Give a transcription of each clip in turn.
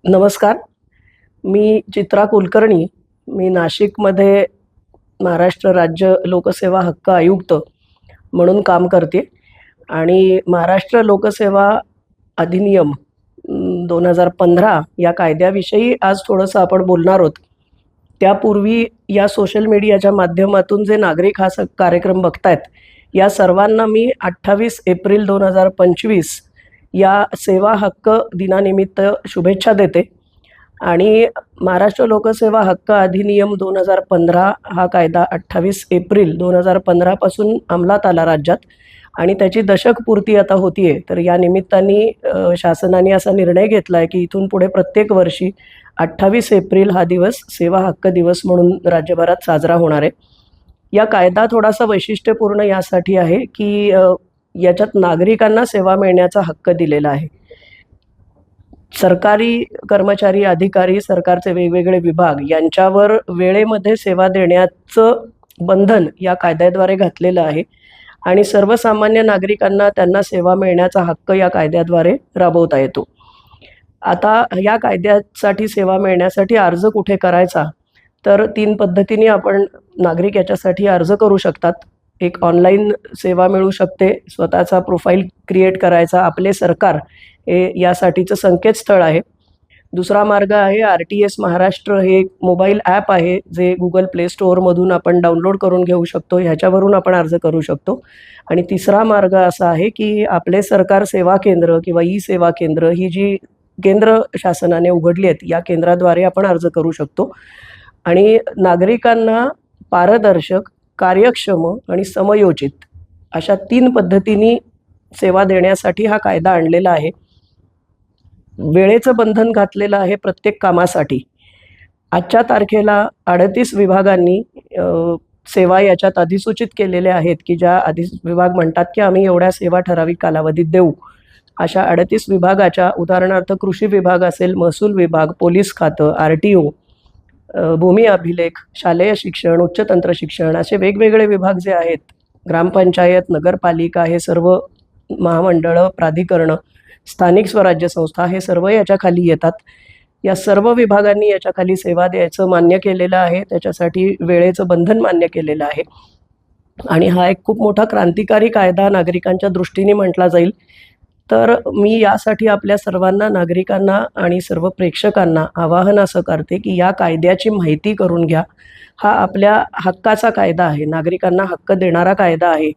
नमस्कार. मी चित्रा कुलकर्णी. मी नाशिकमध्ये महाराष्ट्र राज्य लोकसेवा हक्क आयुक्त म्हणून काम करते आणि महाराष्ट्र लोकसेवा अधिनियम 2015 या कायद्याविषयी आज थोडंसं आपण बोलणार आहोत. त्यापूर्वी या सोशल मीडियाच्या माध्यमातून जे नागरिक हा कार्यक्रम बघतायत, या सर्वांना मी 28 एप्रिल 2025 या सेवा हक्क दिनानिमित्त शुभेच्छा देते. आणि महाराष्ट्र लोकसेवा हक्क अधिनियम 2015 हा कायदा 28 एप्रिल 2015 पासून अंमलात आला राज्यात आणि त्याची दशकपूर्ती आता होतीये. तर या निमित्ताने शासनाने असा निर्णय घेतला आहे की इथून पुढे प्रत्येक वर्षी 28 एप्रिल हा दिवस सेवा हक्क दिवस म्हणून राज्यभरात साजरा होणार आहे. या कायदा थोडासा वैशिष्ट्यपूर्ण यासाठी आहे की याच्यात नागरिकांना सेवा मिळण्याचा हक्क दिलेला आहे. सरकारी कर्मचारी, अधिकारी, सरकारचे वेगवेगळे विभाग यांच्यावर वेळेमध्ये सेवा देण्याचं बंधन या कायद्याद्वारे घातलेलं आहे आणि सर्वसामान्य नागरिकांना त्यांना सेवा मिळण्याचा हक्क या कायद्याद्वारे राबवता येतो. आता या कायद्यासाठी सेवा मिळण्यासाठी अर्ज कुठे करायचा, तर 3 पद्धतीने आपण नागरिक याच्यासाठी अर्ज करू शकतात. एक ऑनलाईन सेवा मिळू शकते, स्वतःचा प्रोफाईल क्रिएट करायचा, आपले सरकार हे यासाठीचं संकेतस्थळ आहे. दुसरा मार्ग आहे RTS महाराष्ट्र, हे एक मोबाईल ॲप आहे जे गुगल प्ले स्टोअरमधून आपण डाउनलोड करून घेऊ शकतो, ह्याच्यावरून आपण अर्ज करू शकतो. आणि तिसरा मार्ग असा आहे की आपले सरकार सेवा केंद्र किंवा ई सेवा केंद्र ही जी केंद्र शासनाने उघडली आहेत, या केंद्राद्वारे आपण अर्ज करू शकतो. आणि नागरिकांना पारदर्शक, कार्यक्षम आणि समयोचित अशा 3 पद्धतींनी सेवा देण्यासाठी हा कायदा आणलेला आहे. वेळेचं बंधन घातलेलं आहे प्रत्येक कामासाठी. आजच्या तारखेला 38 विभागांनी सेवा याच्यात अधिसूचित केलेल्या आहेत की ज्या विभाग म्हणतात की आम्ही एवढ्या सेवा ठराविक कालावधीत देऊ. अशा 38 विभागाच्या, उदाहरणार्थ कृषी विभाग असेल, महसूल विभाग, पोलीस खातं, RTO, भूमी अभिलेख, शालेय शिक्षण, उच्च तंत्र शिक्षण, असे वेगवेगळे विभाग जे आहेत, ग्रामपंचायत, नगरपालिका, हे सर्व महामंडळं, प्राधिकरणं, स्थानिक स्वराज्य संस्था, हे सर्व याच्याखाली येतात. या सर्व विभागांनी याच्याखाली सेवा द्यायचं मान्य केलेलं आहे. त्याच्यासाठी वेळेचं बंधन मान्य केलेलं आहे आणि हा एक खूप मोठा क्रांतिकारी कायदा नागरिकांच्या दृष्टीने म्हटला जाईल. तर मी यासाठी आपल्या सर्वांना, नागरिकांना आणि सर्व प्रेक्षकांना आवाहन असं करते की या कायद्याची माहिती करून घ्या. हा आपल्या हक्काचा कायदा आहे, नागरिकांना हक्क देणारा कायदा आहे.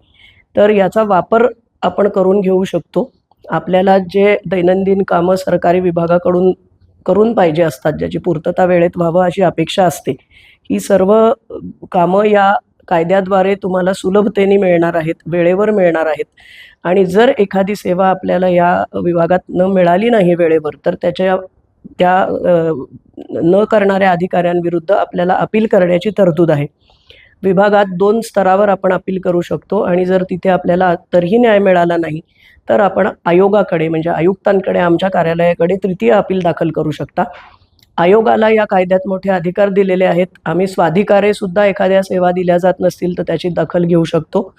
तर याचा वापर आपण करून घेऊ शकतो. आपल्याला जे दैनंदिन कामं सरकारी विभागाकडून करून पाहिजे असतात, ज्याची पूर्तता वेळेत व्हावं अशी अपेक्षा असते, ही सर्व कामं या कायद्याद्वारे तुम्हाला सुलभतेने मिळणार आहेत, वेळेवर मिळणार आहेत. आणि जर एखादी सेवा आपल्याला या विभागात न मिळाली नाही वेळेवर, तर त्या न करणाऱ्या अधिकाऱ्यांविरुद्ध आपल्याला अपील करण्याची तरतूद आहे. विभागात 2 स्तरावर आपण अपील करू शकतो आणि जर तिथे आपल्याला तरीही न्याय मिळाला नाही, तर आपण आयोगाकडे, म्हणजे आयुक्तांकडे, आमच्या कार्यालयाकडे तृतीय अपील दाखल करू शकता. आयोगाला या कायद्यात मोठे अधिकार दिलेले आहेत. आम्ही स्वाधिकारे सुद्धा एखाद्या सेवा दिल्या जात नसतील तर त्याची दखल घेऊ शकतो.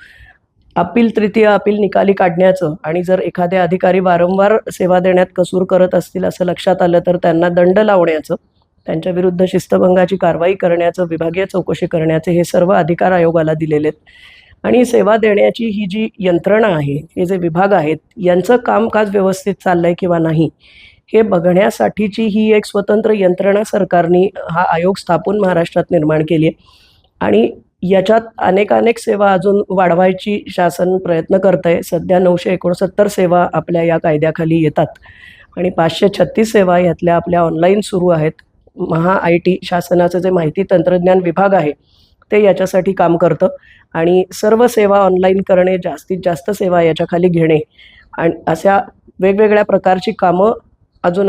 तृतीय अपील निकाली काढण्याचं आणि जर एखादे अधिकारी वारंवार सेवा देण्यात कसूर करत असतील असं लक्षात आलं तर त्यांना दंड लावण्याचं, त्यांच्या विरुद्ध शिस्तभंगाची कारवाई करण्याचं, विभागीय चौकशी करण्याचे, हे सर्व अधिकार आयोगाला दिलेले आहेत. आणि सेवा देण्याची ही जी यंत्रणा आहे, हे जे विभाग आहेत, यांचं कामकाज व्यवस्थित चाललंय किंवा नाही हे बघण्यासाठीची ही एक स्वतंत्र यंत्रणा सरकारने, हा आयोग स्थापून महाराष्ट्रात निर्माण केली आहे. आणि याच्यात अनेक सेवा अजून वाढवायची शासन प्रयत्न करत आहे. सध्या 969 सेवा आपल्या या कायद्याखाली येतात आणि 536 सेवा यातल्या आपल्या ऑनलाईन सुरू आहेत. IT शासनाचं जे माहिती तंत्रज्ञान विभाग आहे ते याच्यासाठी काम करतं आणि सर्व सेवा ऑनलाईन करणे, जास्तीत जास्त सेवा याच्याखाली घेणे आणि अशा वेगवेगळ्या प्रकारची कामं अजून